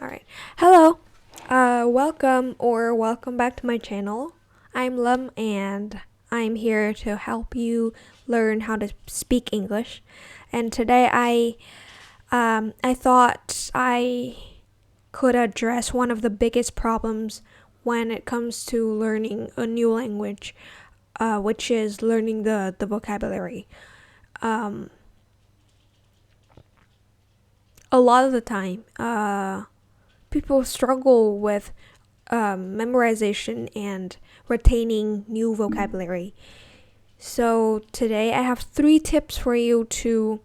All right. Hello. Welcome back to my channel. I'm Lum and I'm here to help you learn how to speak English. And today I thought I could address one of the biggest problems when it comes to learning a new language, which is learning the vocabulary. A lot of the time, people struggle with memorization and retaining new vocabulary. So today I have 3 tips for you to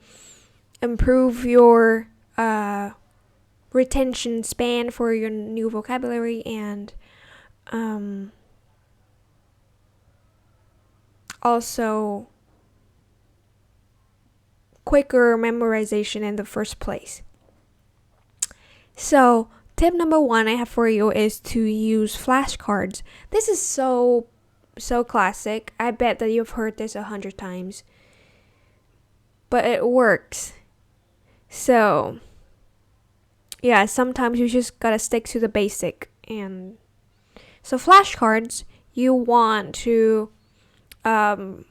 improve your retention span for your new vocabulary and also quicker memorization in the first place. So tip number 1 I have for you is to use flashcards. This is so classic. I bet that you've heard this 100 times. But it works. So, yeah, sometimes you just gotta stick to the basic. And so flashcards, you want to do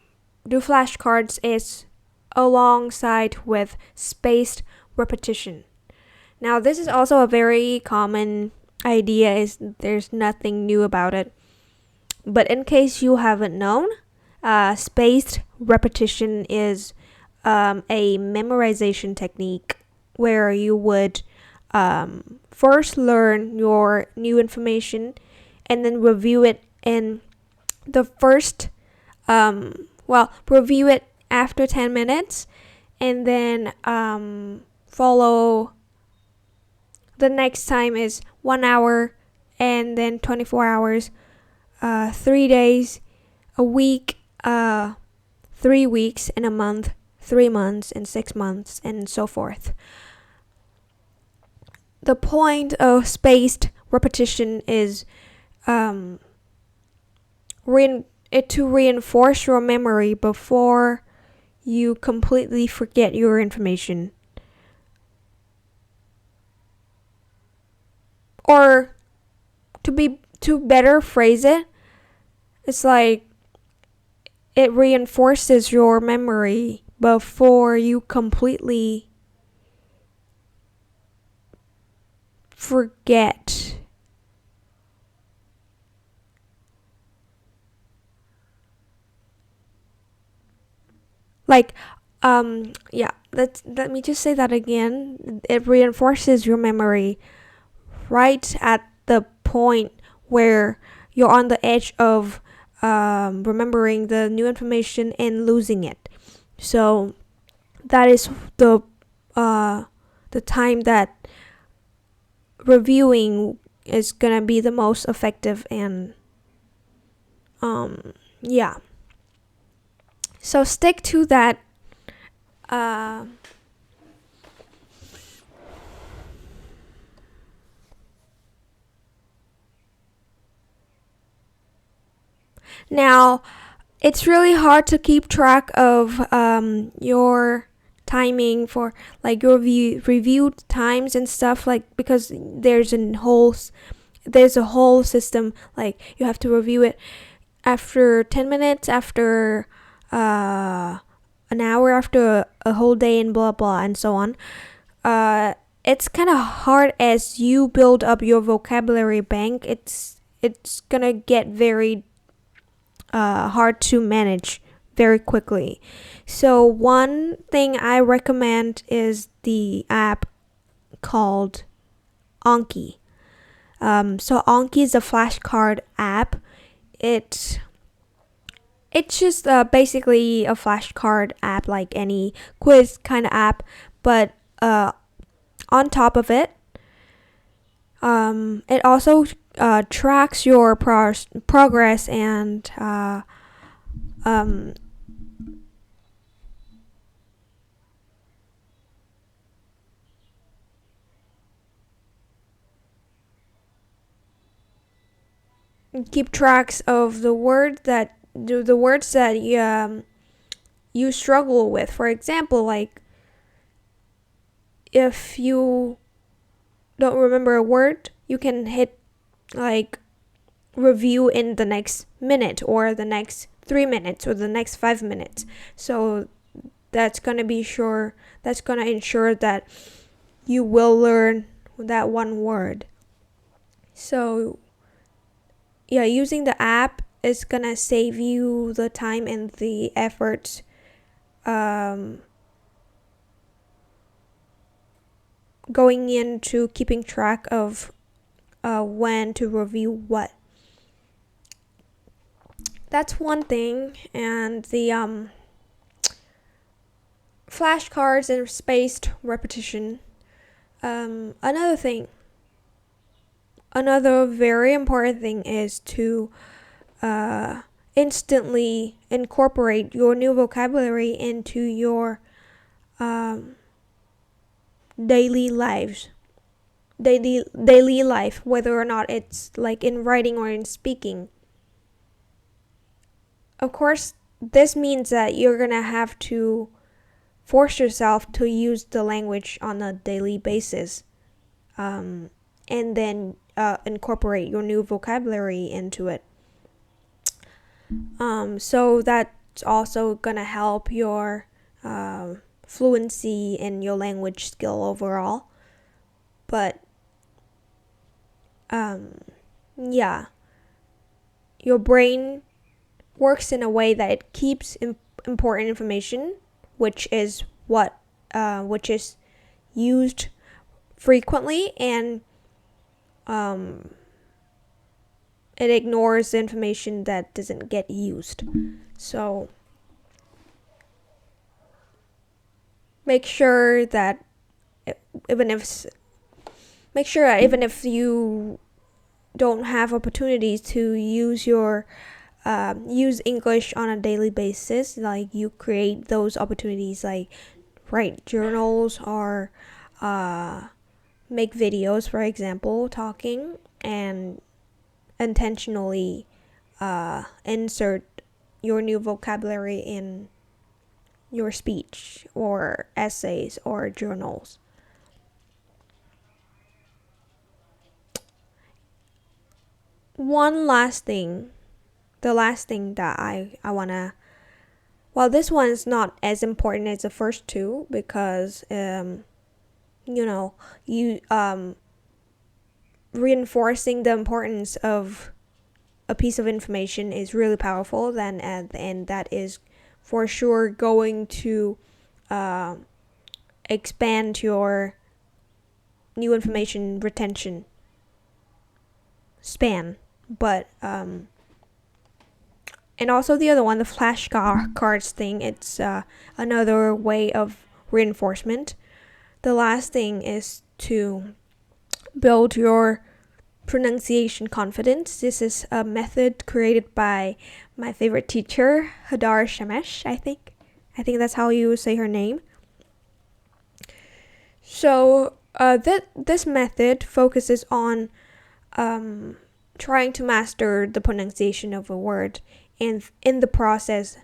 flashcards is alongside with spaced repetition. Now, this is also a very common idea, is there's nothing new about it. But in case you haven't known, spaced repetition is a memorization technique where you would first learn your new information and then review it in the first, review it after 10 minutes and then follow. The next time is 1 hour and then 24 hours, 3 days, a week, 3 weeks, and a month, 3 months, and 6 months, and so forth. The point of spaced repetition is to reinforce your memory before you completely forget your information. Or to better phrase it, it's like it reinforces your memory before you completely forget. Let me just say that again. It reinforces your memory right at the point where you're on the edge of remembering the new information and losing it. So that is the time that reviewing is gonna be the most effective. And so stick to that. Now, it's really hard to keep track of your timing for like your reviewed times and stuff, like because there's a whole system. Like you have to review it after 10 minutes, after an hour, after a whole day, and blah blah and so on. It's kind of hard as you build up your vocabulary bank. It's gonna get very hard to manage very quickly. So one thing I recommend is the app called Anki. So Anki is a flashcard app. It's just basically a flashcard app like any quiz kind of app, but on top of it, it also tracks your progress and keep tracks of the words that you struggle with. For example, like if you don't remember a word, you can hit like review in the next minute or the next 3 minutes or the next 5 minutes. So that's gonna ensure that you will learn that one word. So yeah, using the app is gonna save you the time and the effort going into keeping track of when to review what. That's one thing. And the flashcards and spaced repetition. Another very important thing is to instantly incorporate your new vocabulary into your daily life, whether or not it's like in writing or in speaking. Of course, this means that you're gonna have to force yourself to use the language on a daily basis, and then incorporate your new vocabulary into it. So that's also gonna help your fluency in your language skill overall. But yeah, your brain works in a way that it keeps important information, which is used frequently, and it ignores the information that doesn't get used. So make sure that even if you don't have opportunities to use English on a daily basis, like you create those opportunities, like write journals or make videos, for example, talking, and intentionally insert your new vocabulary in your speech or essays or journals. One last thing, the last thing that I wanna, well, this one is not as important as the first two, because reinforcing the importance of a piece of information is really powerful, then and that is for sure going to expand your new information retention span. But and also the other one, the flashcards thing, it's another way of reinforcement. The last thing is to build your pronunciation confidence. This is a method created by my favorite teacher, Hadar Shemesh, I think that's how you say her name. So this method focuses on trying to master the pronunciation of a word, and in the process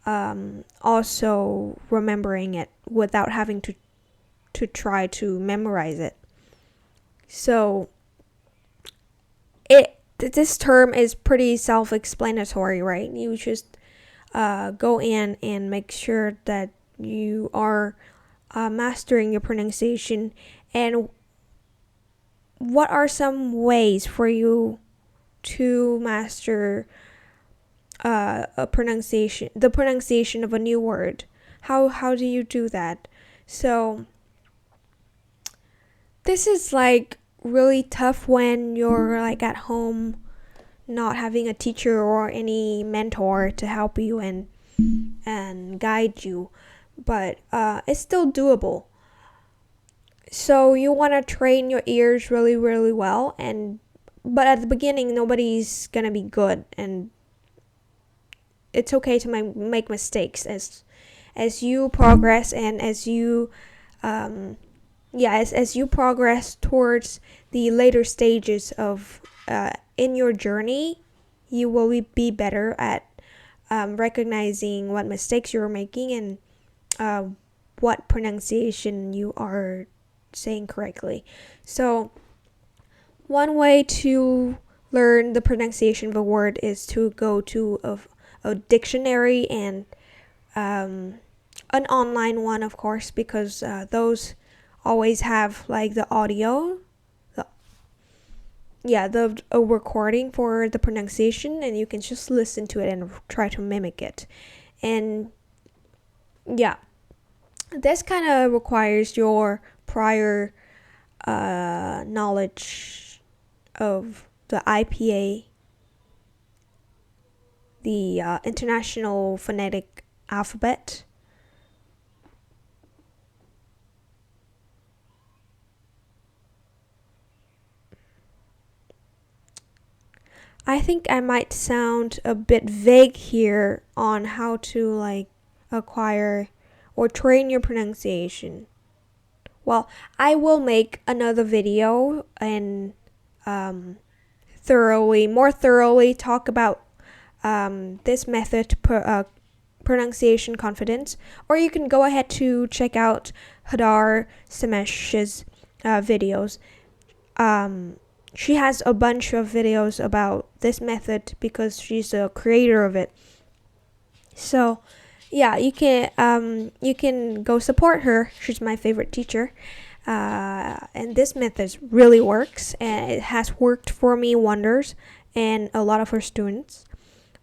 also remembering it without having to try to memorize it. So this term is pretty self-explanatory, right? You just go in and make sure that you are mastering your pronunciation. And what are some ways for you to master the pronunciation of a new word? How do you do that? So this is like really tough when you're like at home, not having a teacher or any mentor to help you and guide you, but it's still doable. So you want to train your ears really, really well, but at the beginning nobody's gonna be good, and it's okay to make mistakes as you progress, and as you as you progress towards the later stages of in your journey, you will be better at recognizing what mistakes you're making and what pronunciation you are saying correctly. So one way to learn the pronunciation of a word is to go to a dictionary, and an online one, of course, because those always have like the audio, the the a recording for the pronunciation, and you can just listen to it and try to mimic it. And yeah, this kind of requires your prior knowledge of the IPA, the International Phonetic Alphabet. I think I might sound a bit vague here on how to like acquire or train your pronunciation. Well, I will make another video and more thoroughly talk about this method pronunciation confidence. Or you can go ahead to check out Hadar Samesh's videos. She has a bunch of videos about this method because she's a creator of it. So yeah, you can go support her. She's my favorite teacher. And this method really works, and it has worked for me wonders and a lot of her students.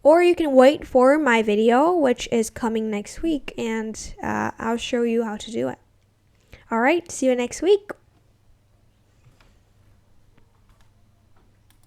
Or you can wait for my video, which is coming next week, and I'll show you how to do it. All right, see you next week.